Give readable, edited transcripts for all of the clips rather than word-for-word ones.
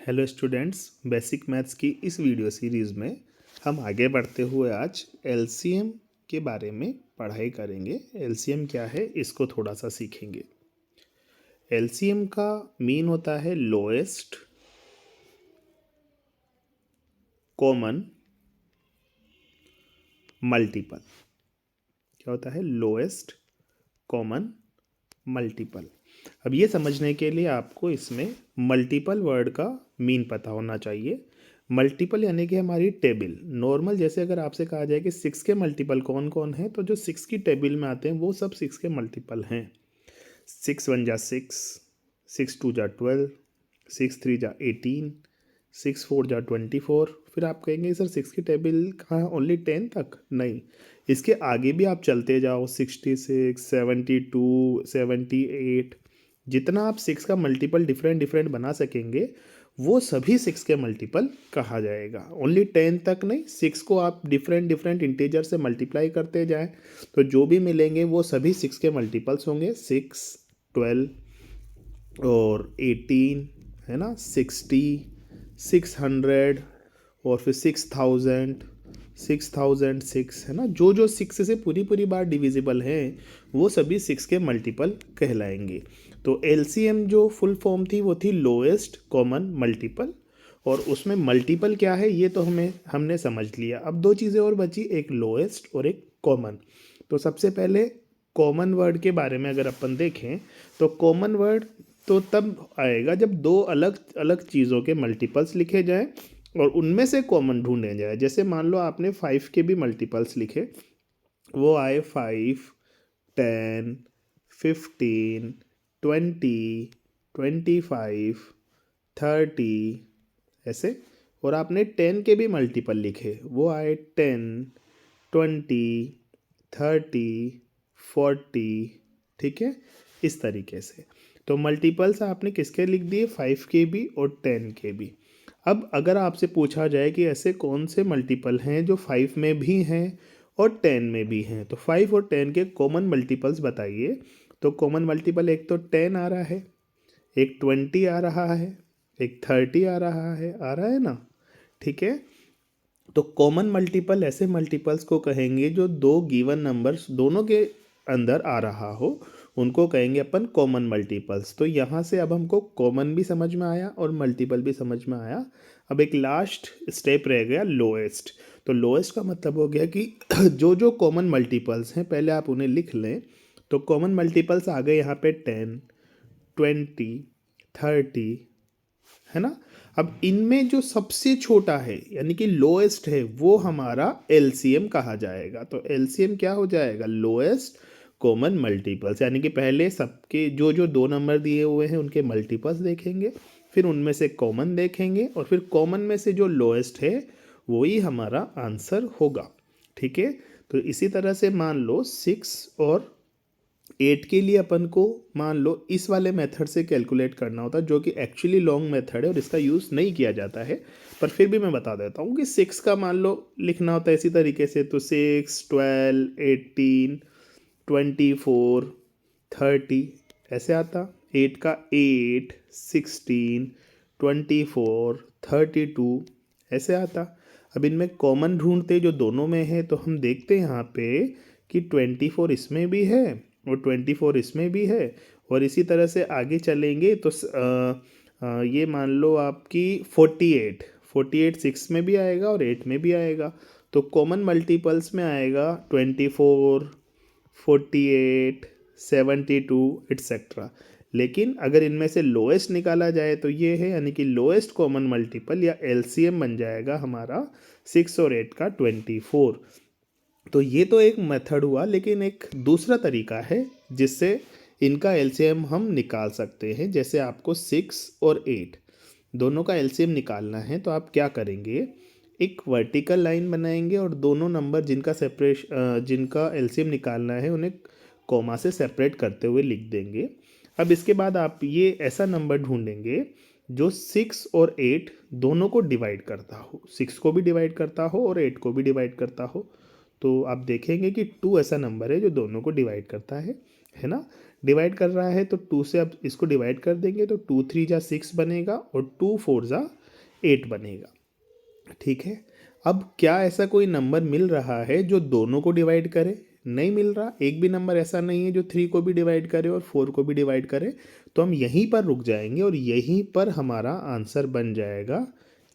Hello students, basic maths की इस video series में हम आगे बढ़ते हुए आज एलसीएम के बारे में पढ़ाई करेंगे। एलसीएम क्या है इसको थोड़ा सा सीखेंगे। एलसीएम का मीन होता है लोएस्ट कॉमन मल्टीपल। क्या होता है? Lowest common multiple. अब ये समझने के लिए आपको इसमें मल्टीपल वर्ड का मीन पता होना चाहिए। मल्टीपल यानी कि हमारी टेबल। नॉर्मल जैसे अगर आपसे कहा जाए कि 6 के मल्टीपल कौन कौन है, तो जो 6 की टेबल में आते हैं वो सब 6 के मल्टीपल हैं। 6 1 जा 6, 6 2 जा 12, 6 3 जा 18, 6 4 जा 24। फिर आप कहेंगे सर 6 की टेबल कहाँ, ओनली 10 तक? नहीं, इसके आगे भी आप चलते जाओ। 66, 72, 78, जितना आप 6 का मल्टीपल डिफरेंट डिफरेंट बना सकेंगे वो सभी 6 के मल्टीपल कहा जाएगा। ओनली 10 तक नहीं, 6 को आप डिफरेंट डिफरेंट इंटीजर से मल्टीप्लाई करते जाएं तो जो भी मिलेंगे वो सभी 6 के मल्टीपल्स होंगे। 6, 12 और 18, है ना, 60, 600 और फिर 6000, 6006, है ना। जो जो 6 से पूरी पूरी बार डिविजिबल हैं वो सभी 6 के मल्टीपल कहलाएंगे। तो एलसीएम जो फुल फॉर्म थी वो थी लोएस्ट कॉमन मल्टीपल, और उसमें मल्टीपल क्या है ये तो हमने समझ लिया। अब दो चीज़ें और बची, एक लोएस्ट और एक कॉमन। तो सबसे पहले कॉमन वर्ड के बारे में अगर अपन देखें तो कॉमन वर्ड तो तब आएगा जब दो अलग अलग चीज़ों के मल्टीपल्स लिखे जाएं और उनमें से कॉमन ढूंढे जाए। जैसे मान लो आपने 5 के भी मल्टीपल्स लिखे, वो आए 5, 10, 15, 20, 25, 30, ऐसे। और आपने 10 के भी मल्टीपल लिखे, वो आए 10, 20, 30, 40, ठीक है, इस तरीके से। तो मल्टीपल्स आपने किसके लिख दिए? 5 के भी और 10 के भी। अब अगर आपसे पूछा जाए कि ऐसे कौन से मल्टीपल हैं जो 5 में भी हैं और 10 में भी हैं, तो 5 और 10 के कॉमन मल्टीपल्स बताइए। तो कॉमन मल्टीपल एक तो 10 आ रहा है, एक 20 आ रहा है, एक 30 आ रहा है ना, ठीक है। तो कॉमन मल्टीपल ऐसे मल्टीपल्स को कहेंगे जो दो गिवन नंबर्स दोनों के अंदर आ रहा हो, उनको कहेंगे अपन कॉमन मल्टीपल्स। तो यहाँ से अब हमको कॉमन भी समझ में आया और मल्टीपल भी समझ में आया। अब एक लास्ट स्टेप रह गया, लोएस्ट। तो लोएस्ट का मतलब हो गया कि जो जो कॉमन मल्टीपल्स हैं पहले आप उन्हें लिख लें। तो कॉमन मल्टीपल्स आ गए यहाँ पे 10, 20, 30, है ना। अब इनमें जो सबसे छोटा है यानी कि लोएस्ट है वो हमारा एलसीएम कहा जाएगा। तो एलसीएम क्या हो जाएगा? Lowest common multiples. यानी कि पहले सबके जो जो दो नंबर दिए हुए हैं उनके मल्टीपल्स देखेंगे, फिर उनमें से कॉमन देखेंगे और फिर कॉमन में से जो लोएस्ट है वही हमारा आंसर होगा, ठीक है। तो इसी तरह से मान लो 6 और 8 के लिए अपन को मान लो इस वाले मेथड से कैलकुलेट करना होता है, जो कि एक्चुअली लॉन्ग मेथड है और इसका यूज़ नहीं किया जाता है, पर फिर भी मैं बता देता हूँ कि 6 का मान लो लिखना होता है इसी तरीके से। तो 6, 12, 18, 24, 30 ऐसे आता। 8 का 8, 16, 24, 32 ऐसे आता। अब इनमें कॉमन ढूंढते जो दोनों में है, तो हम देखते हैं यहाँ पे कि 24 इसमें भी है और 24 इसमें भी है। और इसी तरह से आगे चलेंगे तो ये मान लो आपकी 48, 48 6 में भी आएगा और 8 में भी आएगा। तो कॉमन मल्टीपल्स में आएगा 24, 48, 72 एट्सेट्रा। लेकिन अगर इनमें से लोएस्ट निकाला जाए तो ये है, यानी कि लोएस्ट कॉमन मल्टीपल या एलसीएम बन जाएगा हमारा 6 और 8 का 24। तो ये तो एक मेथड हुआ, लेकिन एक दूसरा तरीका है जिससे इनका एलसीएम हम निकाल सकते हैं। जैसे आपको 6 और 8 दोनों का एलसीएम निकालना है तो आप क्या करेंगे? एक वर्टिकल लाइन बनाएंगे और दोनों नंबर जिनका एलसीएम निकालना है उन्हें कॉमा से सेपरेट करते हुए लिख देंगे। अब इसके बाद आप ये ऐसा नंबर ढूंढेंगे जो 6 और 8 दोनों को डिवाइड करता हो, 6 को भी डिवाइड करता हो और 8 को भी डिवाइड करता हो। तो आप देखेंगे कि 2 ऐसा नंबर है जो दोनों को डिवाइड करता है ना। डिवाइड कर रहा है तो 2 से अब इसको डिवाइड कर देंगे तो 2 3 जा 6 बनेगा और 2 4 जा 8 बनेगा। ठीक है, अब क्या ऐसा कोई नंबर मिल रहा है जो दोनों को डिवाइड करे? नहीं मिल रहा। एक भी नंबर ऐसा नहीं है जो 3 को भी डिवाइड करे और 4 को भी डिवाइड करे। तो हम यहीं पर रुक जाएंगे और यहीं पर हमारा आंसर बन जाएगा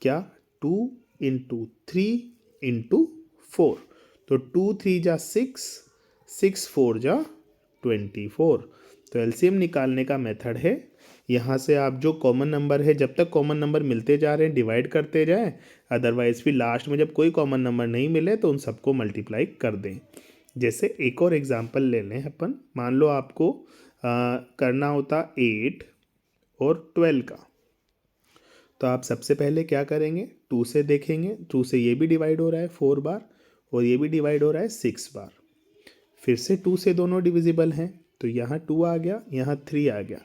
क्या? 2 इंटू 3 इंटू 4। तो 2 3 जा 6, 6 4 जा 24। तो एलसीएम निकालने का मेथड है, यहाँ से आप जो कॉमन नंबर है, जब तक कॉमन नंबर मिलते जा रहे हैं डिवाइड करते जाएं, अदरवाइज फिर लास्ट में जब कोई कॉमन नंबर नहीं मिले तो उन सबको मल्टीप्लाई कर दें। जैसे एक और एग्जांपल ले लें अपन, मान लो आपको करना होता 8 और 12 का, तो आप सबसे पहले क्या करेंगे? 2 से देखेंगे, 2 से ये भी डिवाइड हो रहा है 4 बार और ये भी डिवाइड हो रहा है 6 बार। फिर से 2 से दोनों डिविजिबल हैं, तो यहाँ 2 आ गया, यहाँ 3 आ गया।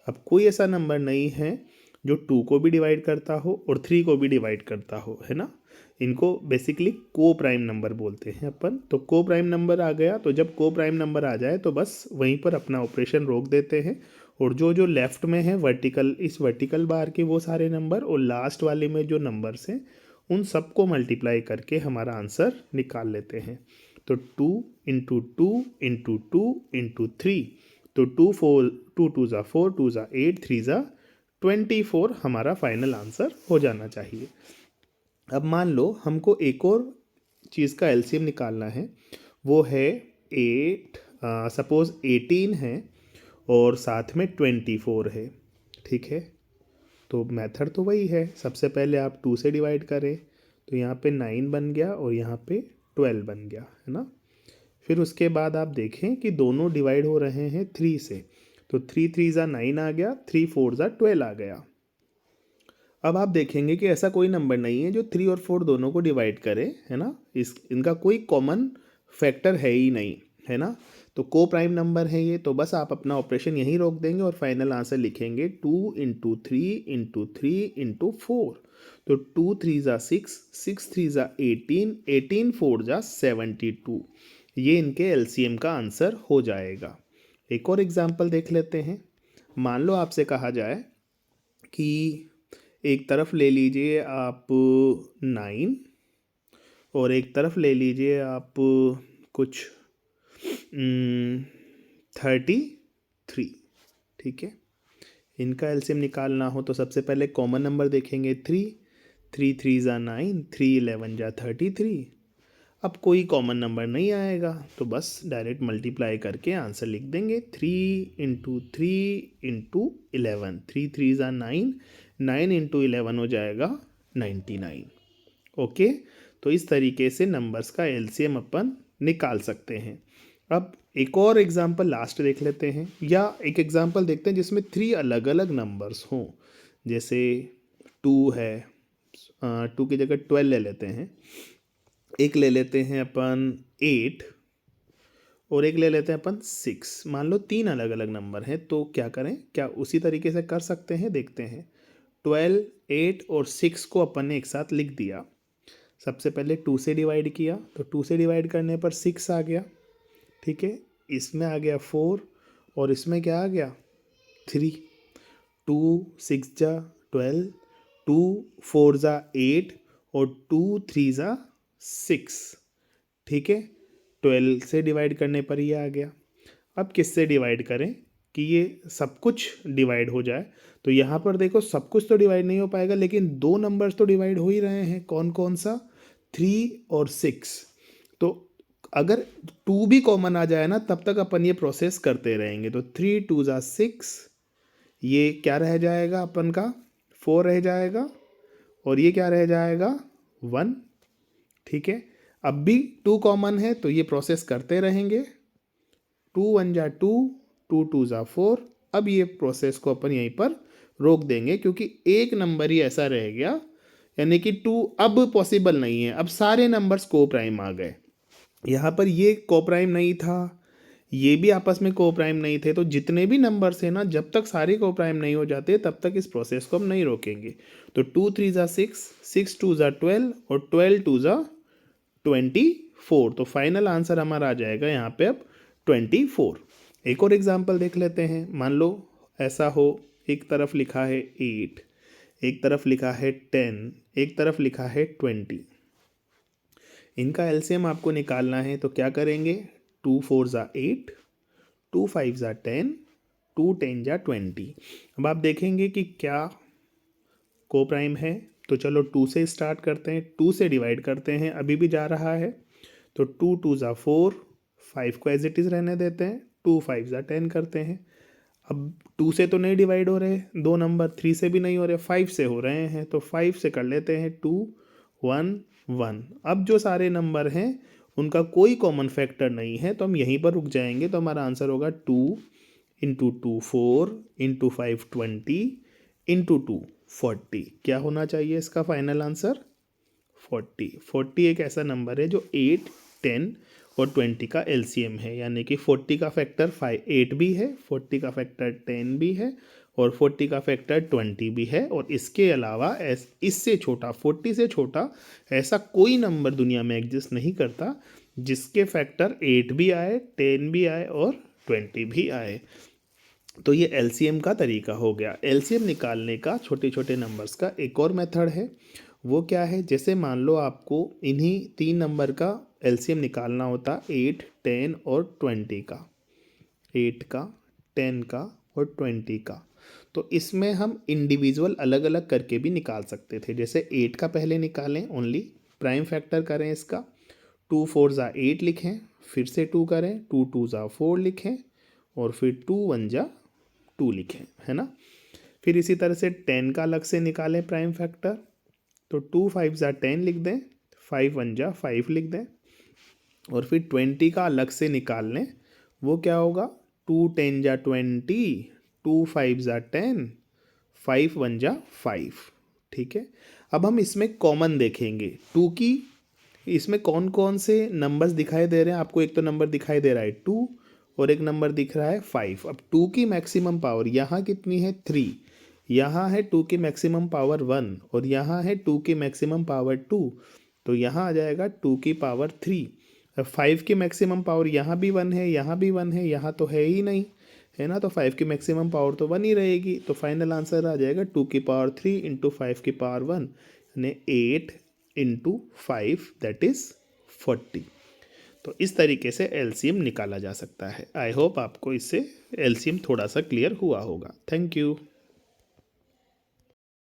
अब कोई ऐसा नंबर नहीं है जो 2 को भी डिवाइड करता हो और 3 को भी डिवाइड करता हो, है ना। इनको बेसिकली को प्राइम नंबर बोलते हैं अपन। तो को प्राइम नंबर आ गया, तो जब को प्राइम नंबर आ जाए तो बस वहीं पर अपना ऑपरेशन रोक देते हैं और जो जो लेफ्ट में है वर्टिकल, इस वर्टिकल बार के वो सारे नंबर और लास्ट वाले में जो नंबर्स हैं उन सबको मल्टीप्लाई करके हमारा आंसर निकाल लेते हैं। तो 2 इंटू 2 इंटू 2 इंटू 3, तो 2 2 जा 4, 2 जा 8, 3 जा 24 हमारा फाइनल आंसर हो जाना चाहिए। अब मान लो हमको एक और चीज़ का एलसीएम निकालना है, वो है 8, सपोज 18 है और साथ में 24 है। ठीक है, तो मेथड तो वही है, सबसे पहले आप 2 से डिवाइड करें तो यहाँ पे 9 बन गया और यहाँ पे 12 बन गया, है ना। फिर उसके बाद आप देखें कि दोनों डिवाइड हो रहे हैं 3 से, तो 3 3 जा 9 आ गया, 3 4 जा 12 आ गया। अब आप देखेंगे कि ऐसा कोई नंबर नहीं है जो 3 और 4 दोनों को डिवाइड करे, है ना। इनका कोई कॉमन फैक्टर है ही नहीं, है ना। तो को प्राइम नंबर है ये, तो बस आप अपना ऑपरेशन यहीं रोक देंगे और फाइनल आंसर लिखेंगे 2 इंटू 3 इंटू 3 इंटू 4। तो 2 3 जा 6, 6 3 जा 18, 18 4 जा 72। ये इनके एलसीएम का आंसर हो जाएगा। एक और एग्जाम्पल देख लेते हैं। मान लो आपसे कहा जाए कि एक तरफ ले लीजिए आप 9 और एक तरफ ले लीजिए आप कुछ 33। ठीक है, इनका एलसीएम निकालना हो तो सबसे पहले कॉमन नंबर देखेंगे 3, 3 3 जा 9, 3 11 जा 33। अब कोई कॉमन नंबर नहीं आएगा तो बस डायरेक्ट मल्टीप्लाई करके आंसर लिख देंगे 3 इंटू 3 इंटू 11, 3 3 जा 9, 9 इंटू 11 हो जाएगा 99। ओके, तो इस तरीके से नंबर्स का एलसीएम अपन निकाल सकते हैं। अब एक और एग्जांपल लास्ट देख लेते हैं, या एक एग्जांपल देखते हैं जिसमें 3 अलग अलग नंबर्स हों। जैसे 2 है, 2 की जगह 12 ले लेते हैं, एक ले लेते हैं अपन 8 और एक ले लेते हैं अपन 6। मान लो 3 अलग अलग नंबर हैं, तो क्या करें? क्या उसी तरीके से कर सकते हैं? देखते हैं। 12, 8 और 6 को अपन ने एक साथ लिख दिया। सबसे पहले 2 से डिवाइड किया, तो 2 से डिवाइड करने पर 6 आ गया। ठीक है, इसमें आ गया 4 और इसमें क्या आ गया? 3। 2 6 जा 12, 2 4 जा 8 और 2 3 जा 6। ठीक है, 12 से डिवाइड करने पर ये आ गया। अब किससे डिवाइड करें कि ये सब कुछ डिवाइड हो जाए? तो यहाँ पर देखो सब कुछ तो डिवाइड नहीं हो पाएगा, लेकिन 2 नंबर्स तो डिवाइड हो ही रहे हैं। कौन कौन सा? 3 और 6। तो अगर 2 भी कॉमन आ जाए ना, तब तक अपन ये प्रोसेस करते रहेंगे। तो 3 2 जा 6, ये क्या रह जाएगा अपन का? 4 रह जाएगा और ये क्या रह जाएगा? 1। ठीक है, अब भी 2 कॉमन है तो ये प्रोसेस करते रहेंगे। 2 1 जा 2, 2 2 जा 4। अब ये प्रोसेस को अपन यहीं पर रोक देंगे क्योंकि एक नंबर ही ऐसा रह गया, यानी कि 2 अब पॉसिबल नहीं है। अब सारे नंबर्स को प्राइम आ गए। यहाँ पर ये को प्राइम नहीं था, ये भी आपस में को प्राइम नहीं थे। तो जितने भी नंबर्स हैं ना, जब तक सारे को प्राइम नहीं हो जाते तब तक इस प्रोसेस को हम नहीं रोकेंगे। तो 2 3 जा 6, 6 2 जा 12 और 12 2 जा 24। तो फाइनल आंसर हमारा आ जाएगा यहाँ पे अब 24। एक और एग्जाम्पल देख लेते हैं। मान लो ऐसा हो, एक तरफ लिखा है 8, एक तरफ लिखा है 10, एक तरफ लिखा है 20। इनका एलसीएम आपको निकालना है तो क्या करेंगे, 2 4 ज़ा 8, 2 5 ज़ा 10, 2 10 ज़ा 20। अब आप देखेंगे कि क्या को प्राइम है, तो चलो 2 से स्टार्ट करते हैं, 2 से डिवाइड करते हैं, अभी भी जा रहा है, तो 2 2 ज़ा 4, 5 को एज इट इज़ रहने देते हैं, 2 5 ज़ा 10 करते हैं। अब 2 से तो नहीं डिवाइड हो रहे दो नंबर, 3 से भी नहीं हो रहे, 5 से हो रहे हैं, तो 5 से कर लेते हैं 2 1 1। अब जो सारे नंबर हैं उनका कोई कॉमन फैक्टर नहीं है, तो हम यहीं पर रुक जाएंगे। तो हमारा आंसर होगा 2 इंटू 2 4, इंटू 5 20, इंटू 2 40। क्या होना चाहिए इसका फाइनल आंसर, 40। 40 एक ऐसा नंबर है जो 8 10 और 20 का एलसीएम है, यानी कि 40 का फैक्टर 8 भी है, 40 का फैक्टर 10 भी है और 40 का फैक्टर 20 भी है। और इसके अलावा इससे छोटा, 40 से छोटा ऐसा कोई नंबर दुनिया में एग्जिस्ट नहीं करता जिसके फैक्टर 8 भी आए, 10 भी आए और 20 भी आए। तो ये एलसीएम का तरीका हो गया। एलसीएम निकालने का छोटे छोटे नंबर्स का एक और मेथड है, वो क्या है, जैसे मान लो आपको इन्हीं 3 नंबर का एलसीएम निकालना होता, 8 10 और 20 का, 8 का 10 का और 20 का। तो इसमें हम इंडिविजुअल अलग अलग करके भी निकाल सकते थे। जैसे 8 का पहले निकालें, ओनली प्राइम फैक्टर करें इसका, 2 4 ज़ा 8 लिखें, फिर से 2 करें, 2 2 ज़ा 4 लिखें और फिर 2 1 ज़ा 2 लिखें, है ना। फिर इसी तरह से 10 का अलग से निकालें प्राइम फैक्टर, तो 2 5 ज़ा 10 लिख दें, 5 1 ज़ा 5 लिख दें। और फिर 20 का अलग से निकाल लें, वो क्या होगा, 2 10 ज़ा 20, 2 5 ज़ा 10, 5 1 ज़ा 5। ठीक है, अब हम इसमें कॉमन देखेंगे 2 की। इसमें कौन कौन से नंबर्स दिखाई दे रहे हैं आपको, एक तो नंबर दिखाई दे रहा है 2 और एक नंबर दिख रहा है 5। अब 2 की मैक्सिमम पावर यहाँ कितनी है, 3, यहाँ है 2 की मैक्सिमम पावर 1 और यहाँ है 2 की मैक्सिमम पावर 2, तो यहाँ आ जाएगा 2 की पावर 3। अब 5 की मैक्सिमम पावर यहाँ भी 1 है, यहाँ भी 1 है, यहाँ तो है ही नहीं, है ना, तो 5 की मैक्सिमम पावर तो 1 ही रहेगी। तो फाइनल आंसर आ जाएगा 2 की पावर 3 इंटू 5 की पावर 1, यानी 8 इंटू 5 दैट इज़ 40। तो इस तरीके से एलसीएम निकाला जा सकता है। आई होप आपको इससे एलसीएम थोड़ा सा क्लियर हुआ होगा। Thank you.